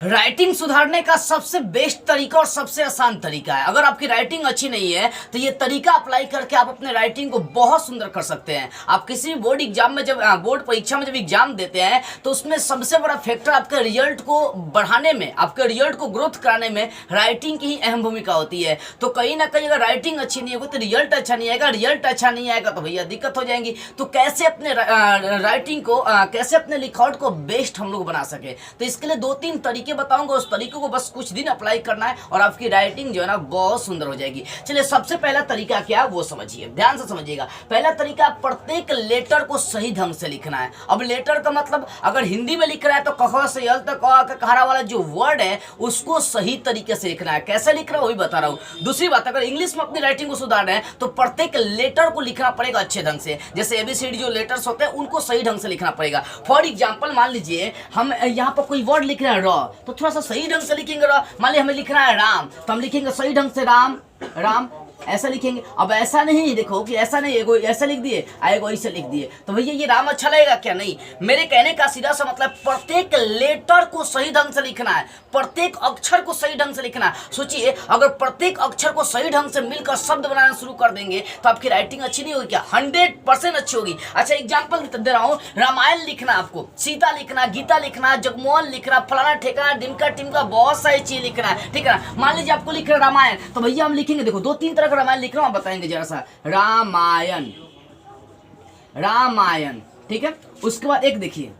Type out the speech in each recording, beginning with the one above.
Writing सुधारने का सबसे बेस्ट तरीका और सबसे आसान तरीका है। अगर आपकी राइटिंग अच्छी नहीं है तो ये तरीका अप्लाई करके आप अपने राइटिंग को बहुत सुंदर कर सकते हैं। आप किसी भी बोर्ड एग्जाम में जब बोर्ड परीक्षा में जब एग्जाम देते हैं तो उसमें सबसे बड़ा फैक्टर आपके रिजल्ट को बढ़ाने में, आपके रिजल्ट को ग्रोथ कराने में राइटिंग की ही अहम भूमिका होती है। तो कहीं ना कहीं अगर राइटिंग अच्छी नहीं होगी तो रिजल्ट अच्छा नहीं आएगा, रिजल्ट अच्छा नहीं आएगा तो भैया दिक्कत हो जाएंगी। तो कैसे अपने राइटिंग को कैसे अपने लिखावट को बेस्ट हम लोग बना सके, तो इसके लिए दो तीन तरीके बताऊंगा। उस तरीकों को बस कुछ दिन अप्लाई करना है और आपकी राइटिंग जो है ना बहुत सुंदर हो जाएगी। चलिए सबसे पहला तरीका क्या है वो समझिए, ध्यान से समझिएगा। पहला तरीका, प्रत्येक लेटर को सही ढंग से लिखना है। अब लेटर का मतलब अगर हिंदी में लिख रहा है तो क से यल तक कहारा वाला जो वर्ड है उसको सही तरीके से लिखना है। कैसे लिख रहा है वही बता रहा हूं। दूसरी बात, अगर इंग्लिश में अपनी राइटिंग को सुधार रहे हैं तो प्रत्येक लेटर को लिखना पड़ेगा अच्छे ढंग से। जैसे एबीसीडी जो लेटर्स होते हैं उनको सही ढंग से लिखना पड़ेगा। फॉर एग्जाम्पल मान लीजिए हम यहाँ पर कोई वर्ड लिख रहे हैं र, तो थोड़ा सा सही ढंग से लिखेंगे। मान ली हमें लिखना है राम, तो हम लिखेंगे सही ढंग से राम, राम ऐसा लिखेंगे। अब ऐसा नहीं देखो कि ऐसा नहीं, एगो ऐसा लिख दिए एगो ऐसे लिख दिए तो भैया ये राम अच्छा लगेगा क्या? नहीं। मेरे कहने का सीधा सा मतलब प्रत्येक लेटर को सही ढंग से लिखना है, प्रत्येक अक्षर को सही ढंग से लिखना है। सोचिए अगर प्रत्येक अक्षर को सही ढंग से मिलकर शब्द बनाना शुरू कर देंगे तो आपकी राइटिंग अच्छी नहीं होगी क्या? 100% अच्छी होगी। अच्छा एग्जाम्पल दे रहा हूँ, रामायण लिखना आपको, सीता लिखना, गीता लिखना, जगमोहन लिखना, फलाना ठेकाना, डिमका टिमका, बहुत सारी चीज लिखना है, ठीक है ना। मान लीजिए आपको लिख रहा रामायण, तो भैया हम लिखेंगे, देखो दो तीन तरह का रामायण लिख रहा हूं, बताएंगे जरा सा। रामायण, रामायण, ठीक है। उसके बाद एक देखिए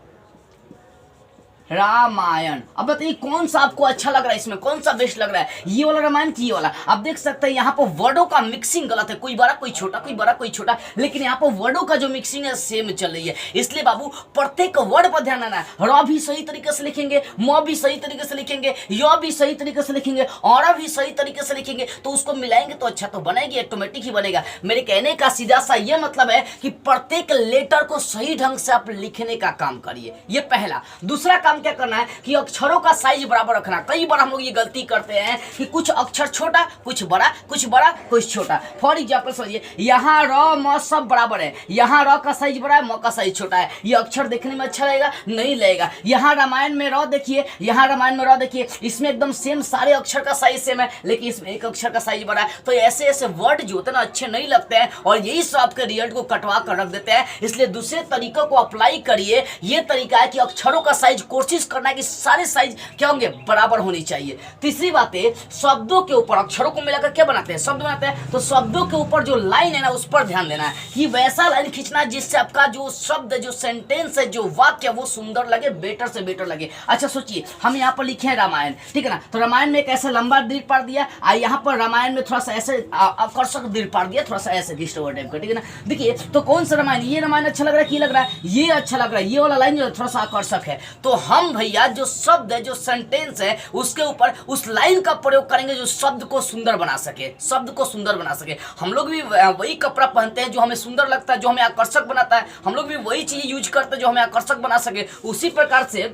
रामायण। अब बताइए कौन सा आपको अच्छा लग रहा है, इसमें कौन सा बेस्ट लग रहा है, ये वाला रामायण की ये वाला? आप देख सकते हैं यहाँ पर वर्डों का मिक्सिंग गलत है, कोई बड़ा कोई छोटा, कोई बड़ा कोई छोटा, लेकिन यहाँ पर वर्डों का जो मिक्सिंग है सेम चल रही है। इसलिए बाबू प्रत्येक वर्ड पर ध्यान देना है। र भी सही तरीके से लिखेंगे, म भी सही तरीके से लिखेंगे, य भी सही तरीके से लिखेंगे, और भी सही तरीके से लिखेंगे, तो उसको मिलाएंगे तो अच्छा तो बनेगी, ऑटोमेटिक ही बनेगा। मेरे कहने का सीधा सा ये मतलब है कि प्रत्येक लेटर को सही ढंग से आप लिखने का काम करिए, ये पहला। दूसरा काम क्या करना है कि अक्षरों का साइज बराबर रखना। कई बार हम लोग ये गलती करते हैं कि कुछ अक्षर छोटा, कुछ बड़ा, कुछ बड़ा, कुछ छोटा। फॉर एग्जांपल समझिए, यहाँ र म सब बराबर है, यहाँ र का साइज बड़ा है, म का साइज छोटा है, ये अक्षर देखने में अच्छा लगेगा? नहीं लगेगा। यहाँ रामायण में र देखिए, यहाँ रामायण में र देखिए, इसमें एकदम सेम सारे अक्षर का साइज सेम है, लेकिन इसमें एक अक्षर का साइज बड़ा है। तो ऐसे ऐसे वर्ड जो होते हैं ना अच्छे नहीं लगते हैं और यही सब आपके रिजल्ट को कटवा कर रख देते हैं। इसलिए दूसरे तरीकों को अप्लाई करिए। ये तरीका है कि अक्षरों का साइज कोशिश करना है कि सारे साइज क्या होंगे, बराबर होनी चाहिए। तीसरी बात है, शब्दों के ऊपर, अक्षरों को मिलाकर क्या बनाते हैं, शब्द बनाते हैं, तो शब्दों के ऊपर जो लाइन है ना उस पर ध्यान देना है कि वैसा लाइन खींचना है जिससे आपका जो शब्द, जो सेंटेंस है, जो वाक्य वो सुंदर लगे, बेटर से बेटर लगे। अच्छा सोचिए हम यहाँ पर लिखे हैं रामायण, ठीक है ना, तो रामायण में एक ऐसा लंबा दीर्घ पाड़ दिया, यहाँ पर रामायण में थोड़ा सा ऐसे आकर्षक दीर्घ पाड़ दिया, थोड़ा सा ऐसे घिस्ट ओवर टाइप का, ठीक है ना। देखिए तो कौन सा रामायण, ये रामायण अच्छा लग रहा है कि लग रहा है, ये अच्छा लग रहा है, ये वाला लाइन जो थोड़ा सा आकर्षक है। तो हम भैया जो शब्द है, जो सेंटेंस है, उसके ऊपर उस लाइन का प्रयोग करेंगे जो शब्द को सुंदर बना सके, शब्द को सुंदर बना सके। हम लोग भी वही कपड़ा पहनते हैं जो हमें सुंदर लगता है, जो हमें आकर्षक बनाता है। हम लोग भी वही चीज यूज करते हैं जो हमें आकर्षक बना सके। उसी प्रकार से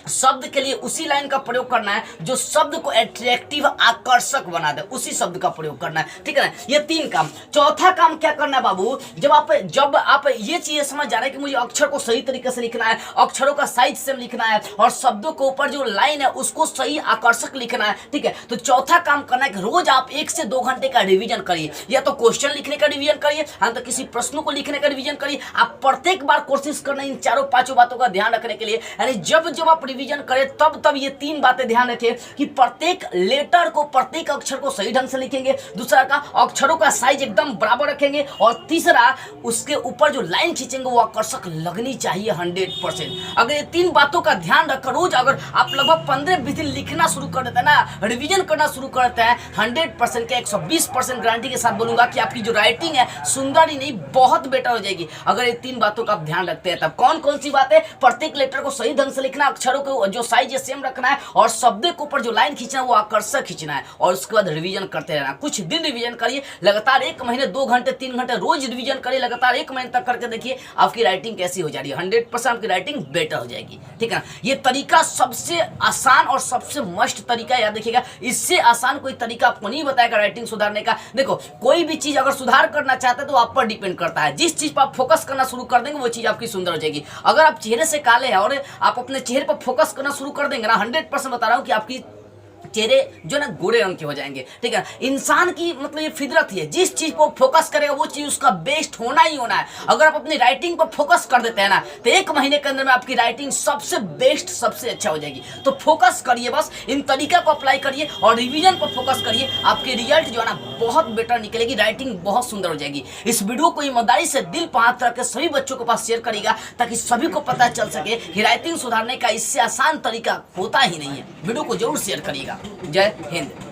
शब्द के लिए उसी लाइन का प्रयोग करना है जो शब्द को अट्रैक्टिव, आकर्षक बना दे, उसी शब्द का प्रयोग करना है, ठीक है ना। ये तीन काम। चौथा काम क्या करना है बाबू, जब आप ये चीजें समझ जा रहे हैं कि मुझे अक्षर को सही तरीके से लिखना है, अक्षरों का साइज सेम लिखना है और शब्दों के ऊपर जो लाइन है उसको सही आकर्षक लिखना है, ठीक है। तो चौथा काम करना है कि रोज आप 1 से 2 घंटे का रिविजन करिए। या तो क्वेश्चन लिखने का रिविजन करिए, हाँ तो किसी प्रश्नों को लिखने का रिविजन करिए। आप प्रत्येक बार कोशिश करना इन 4-5 बातों का ध्यान रखने के लिए, यानी जब जब आप रिवीजन करें तब ये 3 बातें ध्यान रखें कि प्रत्येक लेटर को, प्रत्येक अक्षर को सही ढंग से लिखेंगे। दूसरा का अक्षरों का साइज एकदम बराबर रखेंगे और तीसरा उसके ऊपर जो लाइन खींचेंगे वो आकर्षक लगनी चाहिए 100%। अगर ये 3 बातों का ध्यान रखकर रोज अगर आप लगभग 15-20 दिन लिखना शुरू कर देते हैं ना, रिवीजन करना शुरू कर देते हैं, 100% के 120% गारंटी के साथ बोलूंगा कि आपकी जो राइटिंग है सुंदर ही नहीं बहुत बेटर हो जाएगी अगर ये 3 बातों का आप ध्यान रखते हैं। तब कौन कौन सी बातें, प्रत्येक लेटर को सही ढंग से लिखना, अक्षरों को जो साइज है सेम रखना है और शब्द के ऊपर जो लाइन खींचना है वो आकर्षक खींचना है और उसके बाद रिवीजन करते रहना। कुछ दिन रिवीजन करिए, लगातार 1 महीने 2 घंटे 3 घंटे रोज रिवीजन करिए, लगातार 1 महीने तक करके देखिए आपकी राइटिंग कैसी हो जा रही है। 100% आपकी राइटिंग बेटर हो जाएगी, ठीक है ना। ये तरीका सबसे आसान और सबसे मस्त तरीका है, याद रखिएगा। इससे आसान कोई तरीका आपको नहीं बताएगा राइटिंग सुधारने का। देखो कोई भी चीज अगर सुधार करना चाहते हैं तो आप पर डिपेंड करता है। जिस चीज पर आप फोकस करना शुरू कर देंगे वो चीज आपकी सुंदर हो जाएगी। अगर आप चेहरे से काले हैं और आप अपने चेहरे पर फोकस करना शुरू कर देंगे ना, 100% बता रहा हूँ कि आपकी चेहरे जो ना गोरे रंग के हो जाएंगे। ठीक है, इंसान की मतलब ये फितरत ही है, जिस चीज को फोकस करेगा वो चीज उसका बेस्ट होना ही होना है। अगर आप अपनी राइटिंग पर फोकस कर देते हैं ना तो 1 महीने के अंदर में आपकी राइटिंग सबसे बेस्ट सबसे अच्छा हो जाएगी। तो फोकस करिए, बस इन तरीका को अप्लाई करिए और रिवीजन पर फोकस करिए, आपके रिजल्ट जो है ना बहुत बेटर निकलेगी, राइटिंग बहुत सुंदर हो जाएगी। इस वीडियो को ईमानदारी से दिल पर हाथ रख के सभी बच्चों के पास शेयर करिएगा ताकि सभी को पता चल सके कि राइटिंग सुधारने का इससे आसान तरीका होता ही नहीं है। वीडियो को जरूर शेयर करिएगा। जय हिंद।